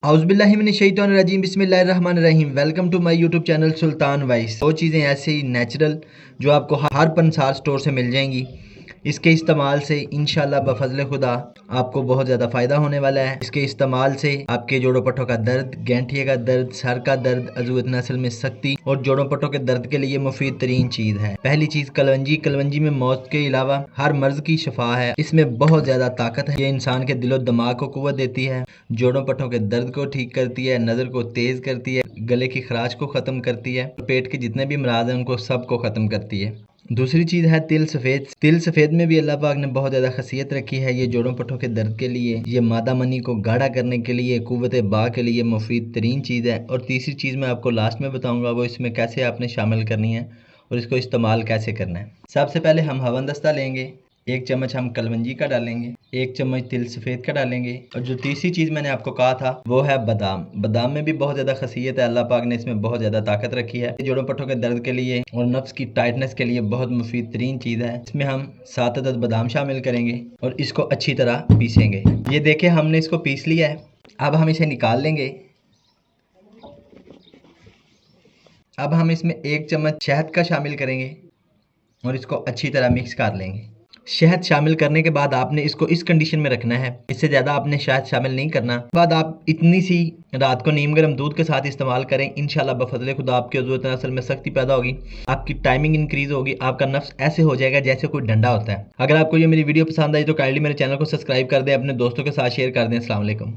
औज़ुबिल्लाहिमिनश्शैतानिर्रजीम बिस्मिल्लाहिर्रहमानिर्रहीम। Welcome to my YouTube channel Sultan वाइस। दो चीज़ें ऐसे ही नेचुरल जो आपको हर पंसार स्टोर से मिल जाएंगी। इसके इस्तेमाल से इंशाल्लाह बफज़ल खुदा आपको बहुत ज़्यादा फ़ायदा होने वाला है। इसके इस्तेमाल से आपके जोड़ों पट्टों का दर्द, गैंठिए का दर्द, सर का दर्द, अज़ूवत नस्ल में सख्ती और जोड़ों पट्टों के दर्द के लिए मुफीद तरीन चीज़ है। पहली चीज़ कलवंजी। कलवंजी में मौत के अलावा हर मर्ज़ की शफा है। इसमें बहुत ज़्यादा ताकत है। ये इंसान के दिलो दिमाग को कुव्वत देती है, जोड़ों पट्टों के दर्द को ठीक करती है, नज़र को तेज़ करती है, गले की खराश को ख़त्म करती है, पेट के जितने भी अमराज हैं उनको सब को ख़त्म करती है। दूसरी चीज़ है तिल सफ़ेद। तिल सफ़ेद में भी अल्लाह पाक ने बहुत ज़्यादा खसियत रखी है। ये जोड़ों पट्टों के दर्द के लिए, ये मादा मनी को गाढ़ा करने के लिए, कुव्वत बा के लिए मुफीद तरीन चीज़ है। और तीसरी चीज़ मैं आपको लास्ट में बताऊंगा, वो इसमें कैसे आपने शामिल करनी है और इसको इस्तेमाल कैसे करना है। सबसे पहले हम हवन दस्ता लेंगे, 1 चम्मच हम कलवंजी का डालेंगे, 1 चम्मच तिल सफ़ेद का डालेंगे, और जो तीसरी चीज़ मैंने आपको कहा था वो है बादाम। बादाम में भी बहुत ज़्यादा खसियत है, अल्लाह पाक ने इसमें बहुत ज़्यादा ताकत रखी है। जोड़ों पट्टों के दर्द के लिए और नफ्स की टाइटनेस के लिए बहुत मुफीद तरीन चीज़ है। इसमें हम 7 अदद बादाम शामिल करेंगे और इसको अच्छी तरह पीसेंगे। ये देखिए हमने इसको पीस लिया है। अब हम इसे निकाल लेंगे। अब हम इसमें 1 चम्मच शहद का शामिल करेंगे और इसको अच्छी तरह मिक्स कर लेंगे। शहद शामिल करने के बाद आपने इसको इस कंडीशन में रखना है, इससे ज़्यादा आपने शहद शामिल नहीं करना। बाद आप इतनी सी रात को नीम गर्म दूध के साथ इस्तेमाल करें। इंशाल्लाह बफज़ल खुदा आपके ज़रूरत नस्ल में सख्ती पैदा होगी, आपकी टाइमिंग इंक्रीज़ होगी, आपका नफ्स ऐसे हो जाएगा जैसे कोई डंडा होता है। अगर आपको ये मेरी वीडियो पसंद आई तो काइंडली मेरे चैनल को सब्सक्राइब कर दें, अपने दोस्तों के साथ शेयर कर दें। अस्सलाम वालेकुम।